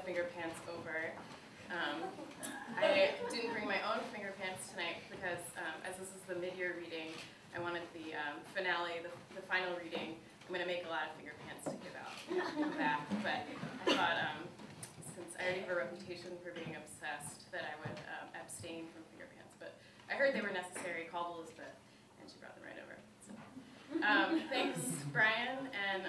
finger pants over. I didn't bring my own finger pants tonight because as this is the mid-year reading, I wanted the finale, the final reading. I'm going to make a lot of finger pants to give out back, but I thought since I already have a reputation for being obsessed that I would abstain from finger pants. But I heard they were necessary, called Elizabeth, and she brought them right over. So, thanks, Brian, and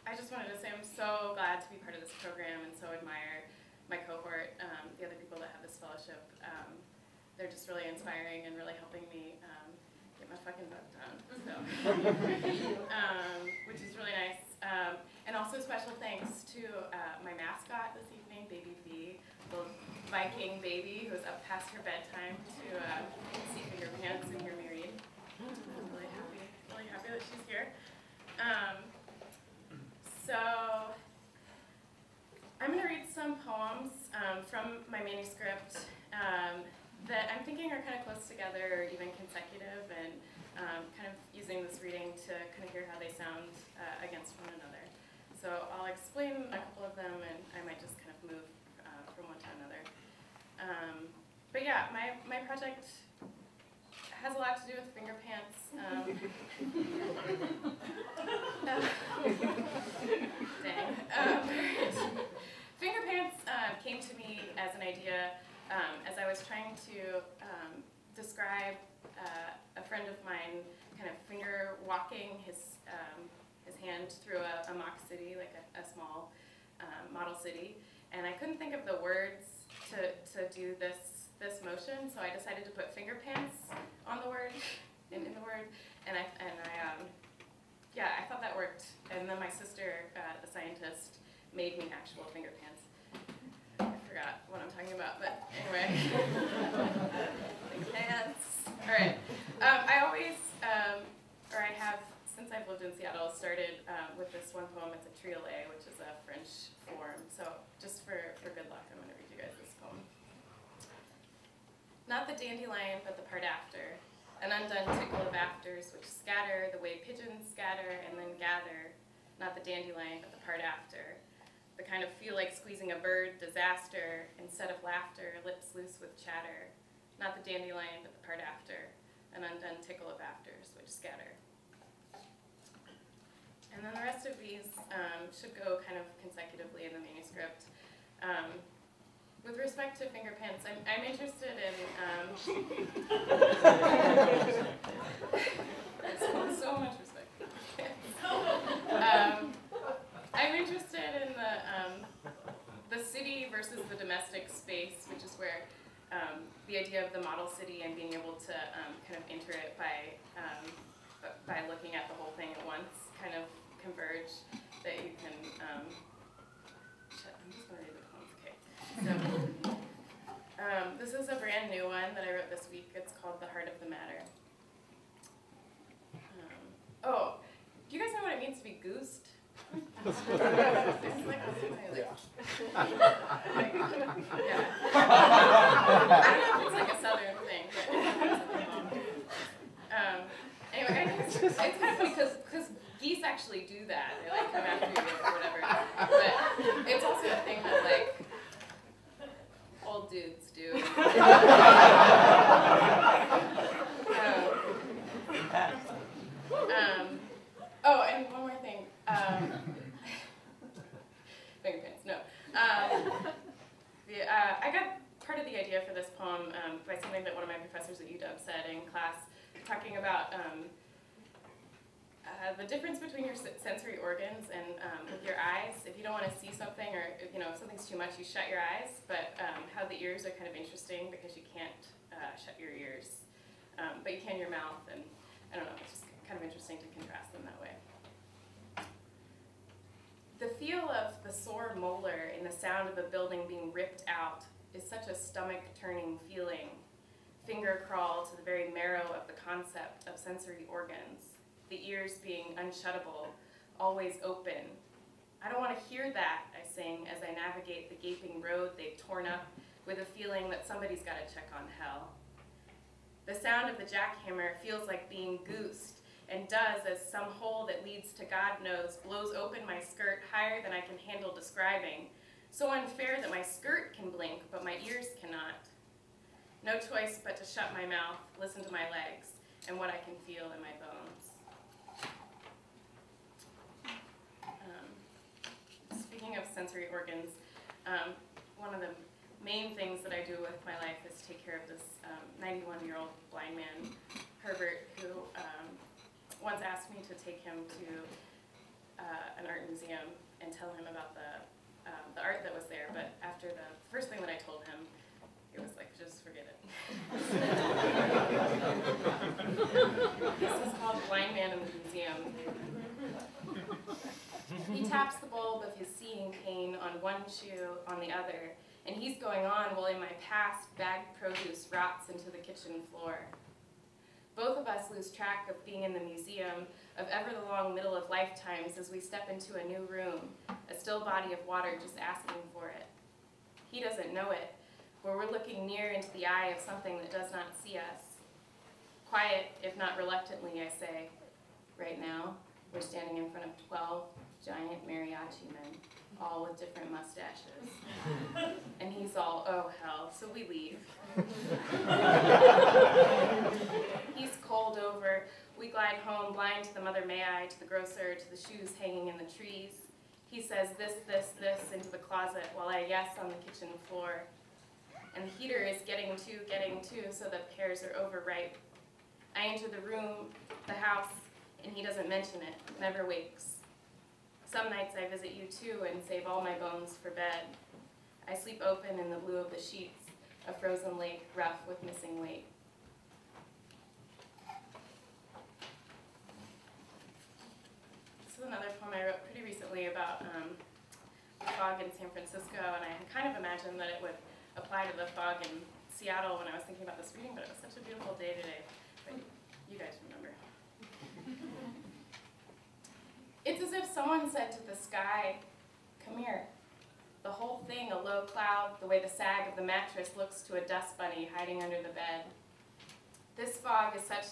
I just wanted to say I'm so glad to be part of this program and so admire my cohort, the other people that have this fellowship. They're just really inspiring and really helping me get my fucking book done, so, which is really nice. And also special thanks to my mascot this evening, Baby V, little Viking baby who's up past her bedtime to see finger pants and hear me read. I'm really happy that she's here. So I'm going to read some poems from my manuscript that I'm thinking are kind of close together or even consecutive, and kind of using this reading to kind of hear how they sound against one another. So I'll explain a couple of them, and I might just kind of move from one to another. But yeah, my project has a lot to do with finger pants. Finger pants came to me as an idea as I was trying to describe a friend of mine kind of finger walking his hand through a mock city, like a small model city, and I couldn't think of the words to do this motion, so I decided to put finger pants on the word, in the word, and I thought that worked. And then my sister, the scientist, made me actual finger pants. I forgot what I'm talking about, but anyway. Finger pants. All right. I always, I have, since I've lived in Seattle, started with this one poem. It's a triolet, which is a French form. So just for good luck, I'm going to read you guys this poem. Not the dandelion, but the part after. An undone tickle of afters, which scatter the way pigeons scatter and then gather. Not the dandelion, but the part after. The kind of feel like squeezing a bird, disaster, instead of laughter, lips loose with chatter. Not the dandelion, but the part after. An undone tickle of afters, which scatter. And then the rest of these should go kind of consecutively in the manuscript. With respect to finger pants, I'm interested in, so much respect. I'm interested in the city versus the domestic space, which is where the idea of the model city and being able to kind of enter it by looking at the whole thing at once kind of converge, that you can, I'm just going to read the poems, okay. So, this is a brand new one that I wrote this week. It's called The Heart of the Matter. Oh, do you guys know what it means to be goosed? It's like yeah. I don't know if it's like a southern thing, but anyway, it's kind of funny because geese actually do that. They like come after you or whatever. But it's also a thing that like old dudes do. Oh, and one more thing. Finger pants, no. I got part of the idea for this poem by something that one of my professors at UW said in class, talking about the difference between your sensory organs and with your eyes. If you don't want to see something, or if something's too much, you shut your eyes. But how the ears are kind of interesting because you can't shut your ears, but you can your mouth, and I don't know. It's just kind of interesting to contrast them that way. The feel of the sore molar in the sound of a building being ripped out is such a stomach-turning feeling. Finger crawl to the very marrow of the concept of sensory organs. The ears being unshuttable, always open. I don't want to hear that, I sing as I navigate the gaping road they've torn up with a feeling that somebody's got to check on hell. The sound of the jackhammer feels like being goosed, and does as some hole that leads to God knows blows open my skirt higher than I can handle describing, So unfair that my skirt can blink, but my ears cannot. No choice but to shut my mouth, listen to my legs, and what I can feel in my bones. Speaking of sensory organs, one of the main things that I do with my life is take care of this 91-year-old blind man, Herbert, who once asked me to take him to an art museum and tell him about the art that was there, but after the first thing that I told him, he was like, just forget it. This is called Blind Man in the Museum. He taps the bulb of his seeing pane on one shoe, on the other, and he's going on while in my past, bagged produce rots into the kitchen floor. Both of us lose track of being in the museum, of ever the long middle of lifetimes as we step into a new room, a still body of water just asking for it. He doesn't know it, where we're looking near into the eye of something that does not see us. Quiet, if not reluctantly, I say. Right now, we're standing in front of 12 giant mariachi men, all with different mustaches. And he's all, oh hell, so we leave. He's cold over. We glide home, blind to the mother may I, to the grocer, to the shoes hanging in the trees. He says this into the closet while I yes on the kitchen floor. And the heater is getting to, so the pears are overripe. I enter the room, the house, and he doesn't mention it, never wakes. Some nights I visit you too and save all my bones for bed. I sleep open in the blue of the sheets, a frozen lake rough with missing weight. This is another poem I wrote pretty recently about the fog in San Francisco, and I kind of imagined that it would apply to the fog in Seattle when I was thinking about this reading, but it was such a beautiful day today. But you guys remember. It's as if someone said to the sky, come here. The whole thing a low cloud, the way the sag of the mattress looks to a dust bunny hiding under the bed. This fog is such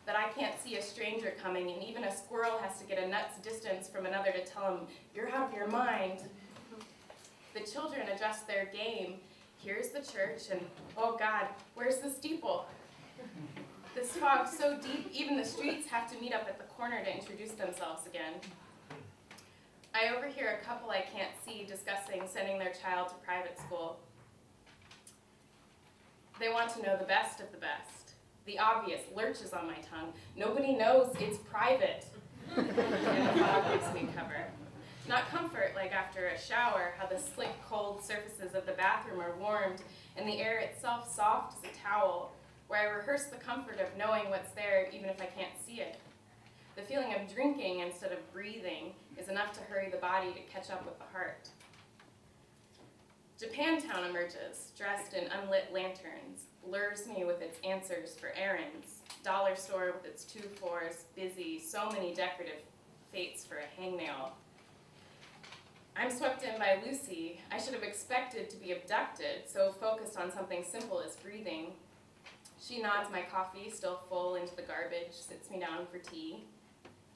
that I can't see a stranger coming, and even a squirrel has to get a nut's distance from another to tell him, you're out of your mind. The children adjust their game. Here's the church, and oh God, where's the steeple? This fog so deep, even the streets have to meet up at the corner to introduce themselves again. I overhear a couple I can't see discussing sending their child to private school. They want to know the best of the best. The obvious lurches on my tongue. Nobody knows it's private. And the fog makes me cover. Not comfort like after a shower, how the slick, cold surfaces of the bathroom are warmed and the air itself soft as a towel, where I rehearse the comfort of knowing what's there even if I can't see it. The feeling of drinking instead of breathing is enough to hurry the body to catch up with the heart. Japantown emerges, dressed in unlit lanterns, lures me with its answers for errands. Dollar store with its 2 floors, busy, so many decorative fates for a hangnail. I'm swept in by Lucy. I should have expected to be abducted, so focused on something simple as breathing. She nods my coffee, still full, into the garbage, sits me down for tea.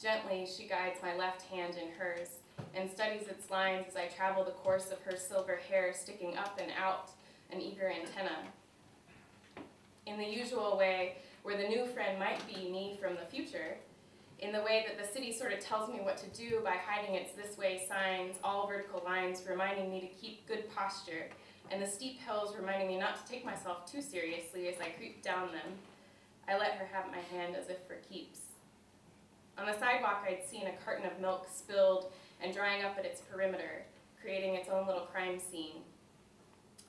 Gently, she guides my left hand in hers and studies its lines as I travel the course of her silver hair sticking up and out, an eager antenna. In the usual way, where the new friend might be me from the future, in the way that the city sort of tells me what to do by hiding its this way signs, all vertical lines reminding me to keep good posture, and the steep hills reminding me not to take myself too seriously as I creep down them. I let her have my hand as if for keeps. On the sidewalk, I'd seen a carton of milk spilled and drying up at its perimeter, creating its own little crime scene.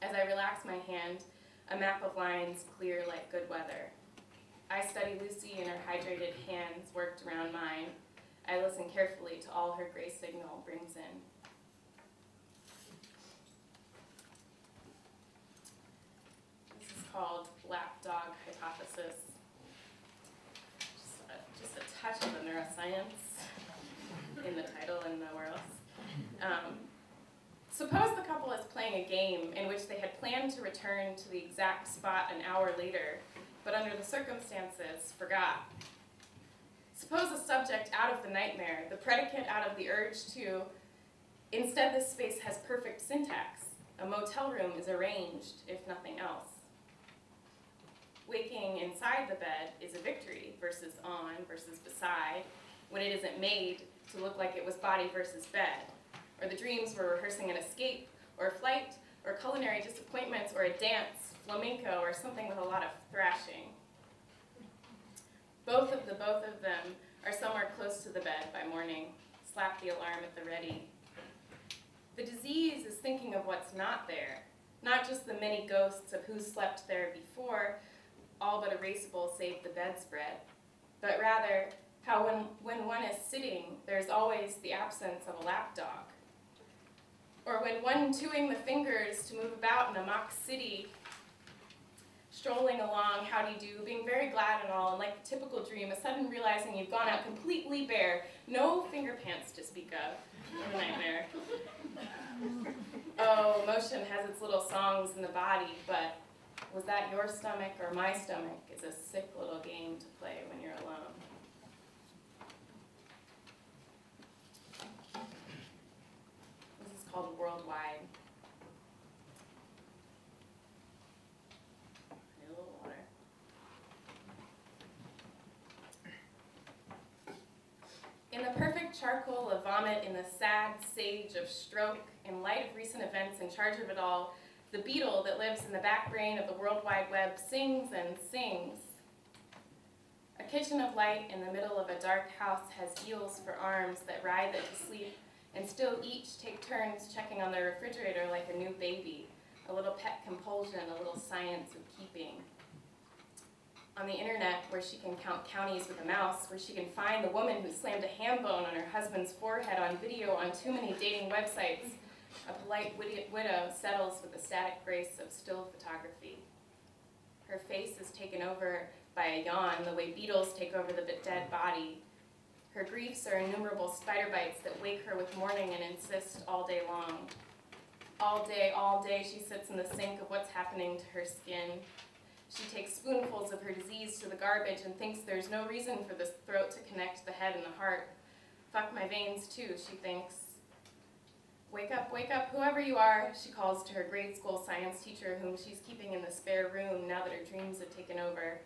As I relax my hand, a map of lines clear like good weather. I study Lucy and her hydrated hands worked around mine. I listen carefully to all her gray signal brings in. This is called Lapdog Hypothesis. Just a touch of the neuroscience in the title and nowhere else. Suppose the couple is playing a game in which they had planned to return to the exact spot an hour later, but under the circumstances, forgot. Suppose a subject out of the nightmare, the predicate out of the urge to, Instead, this space has perfect syntax. A motel room is arranged, if nothing else. Waking inside the bed is a victory versus on versus beside, when it isn't made to look like it was body versus bed, or the dreams were rehearsing an escape, or a flight, or culinary disappointments, or a dance, flamenco, or something with a lot of thrashing. Both of them are somewhere close to the bed by morning. Slap the alarm at the ready. The disease is thinking of what's not there, not just the many ghosts of who slept there before, all but erasable save the bedspread, but rather how when one is sitting, there's always the absence of a lapdog. Or when one chewing the fingers to move about in a mock city, strolling along, how do you do, being very glad and all, and like the typical dream, a sudden realizing you've gone out completely bare, no finger pants to speak of. What a nightmare. Oh, motion has its little songs in the body, but was that your stomach or my stomach is a sick little game to play when you're alone. This is called Worldwide. Need a little water. In the perfect charcoal of vomit, in the sad sage of stroke, in light of recent events in charge of it all, the beetle that lives in the back brain of the World Wide Web sings and sings. A kitchen of light in the middle of a dark house has eels for arms that ride it to sleep and still each take turns checking on their refrigerator like a new baby, a little pet compulsion, a little science of keeping. On the internet, where she can count counties with a mouse, where she can find the woman who slammed a ham bone on her husband's forehead on video on too many dating websites, a polite widow settles with the static grace of still photography. Her face is taken over by a yawn, the way beetles take over the dead body. Her griefs are innumerable spider bites that wake her with morning and insist all day long. All day, she sits in the sink of what's happening to her skin. She takes spoonfuls of her disease to the garbage and thinks there's no reason for this throat to connect the head and the heart. Fuck my veins too, she thinks. Wake up, whoever you are, she calls to her grade school science teacher whom she's keeping in the spare room now that her dreams have taken over.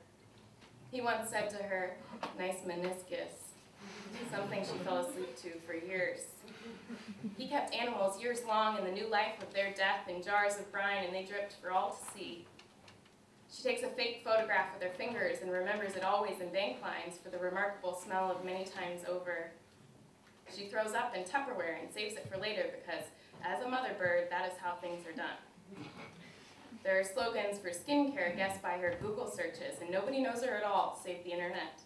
He once said to her, nice meniscus, something she fell asleep to for years. He kept animals years long in the new life of their death in jars of brine, and they dripped for all to see. She takes a fake photograph with her fingers and remembers it always in bank lines for the remarkable smell of many times over. She throws up in Tupperware and saves it for later because, as a mother bird, that is how things are done. There are slogans for skincare guessed by her Google searches, and nobody knows her at all, save the internet.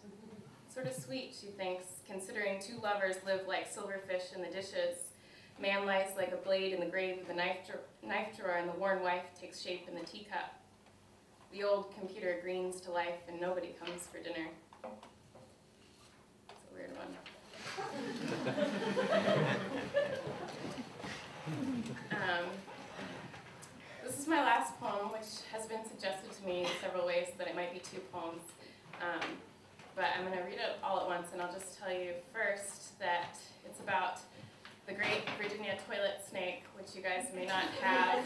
Sort of sweet, she thinks, considering two lovers live like silverfish in the dishes. Man lies like a blade in the grave of the knife drawer, and the worn wife takes shape in the teacup. The old computer greens to life, and nobody comes for dinner. It's a weird one. This is my last poem, which has been suggested to me in several ways that it might be two poems. But I'm going to read it all at once, and I'll just tell you first that it's about the great Virginia toilet snake, which you guys may not have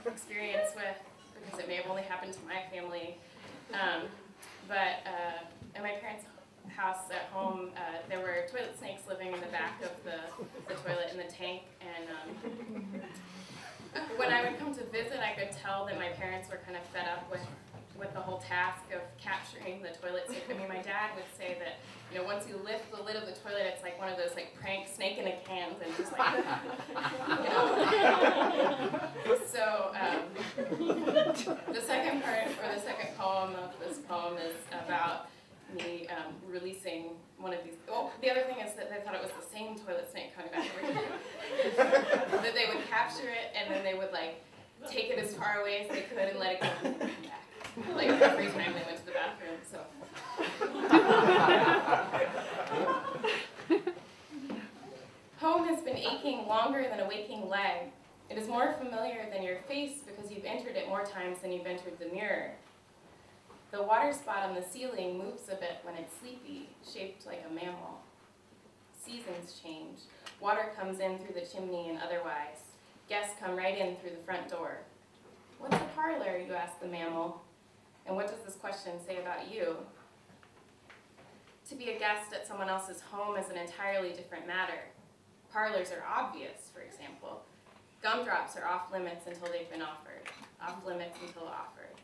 experience with, because it may have only happened to my family. But in my parents' house at home, there were toilet snakes living in the back of the toilet in the tank, and when I would come to visit, I could tell that my parents were kind of fed up with the whole task of capturing the toilet snake. I mean, my dad would say that, you know, once you lift the lid of the toilet, it's like one of those like prank snake in a can, and just like, you know. So the second part, or the second poem of this poem, is about me releasing one of these. Oh, the other thing is that they thought it was the same toilet snake coming back originally. That they would capture it, and then they would like take it as far away as they could and let it go back. Like every time they went to the bathroom, so. Home has been aching longer than a waking leg. It is more familiar than your face because you've entered it more times than you've entered the mirror. The water spot on the ceiling moves a bit when it's sleepy, shaped like a mammal. Seasons change. Water comes in through the chimney and otherwise. Guests come right in through the front door. What's a parlor, you ask the mammal? And what does this question say about you? To be a guest at someone else's home is an entirely different matter. Parlors are obvious, for example. Gumdrops are off limits until they've been offered. Off limits until offered.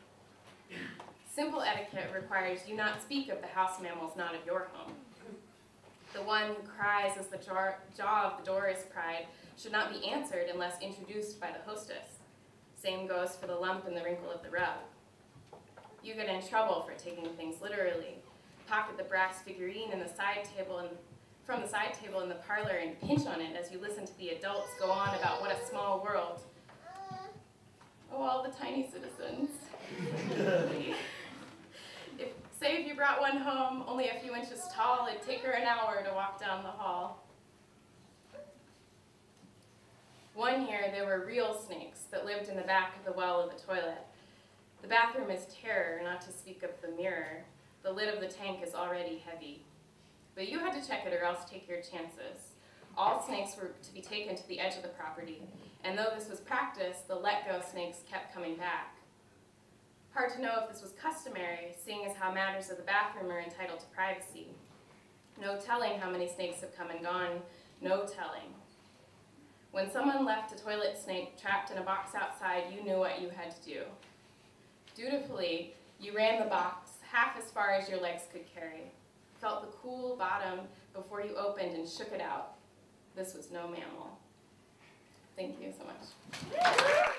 Simple etiquette requires you not speak of the house mammals not of your home. The one who cries as the jaw of the door is pried should not be answered unless introduced by the hostess. Same goes for the lump and the wrinkle of the rug. You get in trouble for taking things literally. Pocket the brass figurine in the side table from the side table in the parlor and pinch on it as you listen to the adults go on about what a small world. Oh, all the tiny citizens. Say if you brought one home only a few inches tall, it'd take her an hour to walk down the hall. One year, there were real snakes that lived in the back of the well of the toilet. The bathroom is terror, not to speak of the mirror. The lid of the tank is already heavy. But you had to check it or else take your chances. All snakes were to be taken to the edge of the property, and though this was practice, the let-go snakes kept coming back. Hard to know if this was customary, seeing as how matters of the bathroom are entitled to privacy. No telling how many snakes have come and gone, no telling. When someone left a toilet snake trapped in a box outside, you knew what you had to do. Dutifully, you ran the box half as far as your legs could carry, felt the cool bottom before you opened and shook it out. This was no mammal. Thank you so much.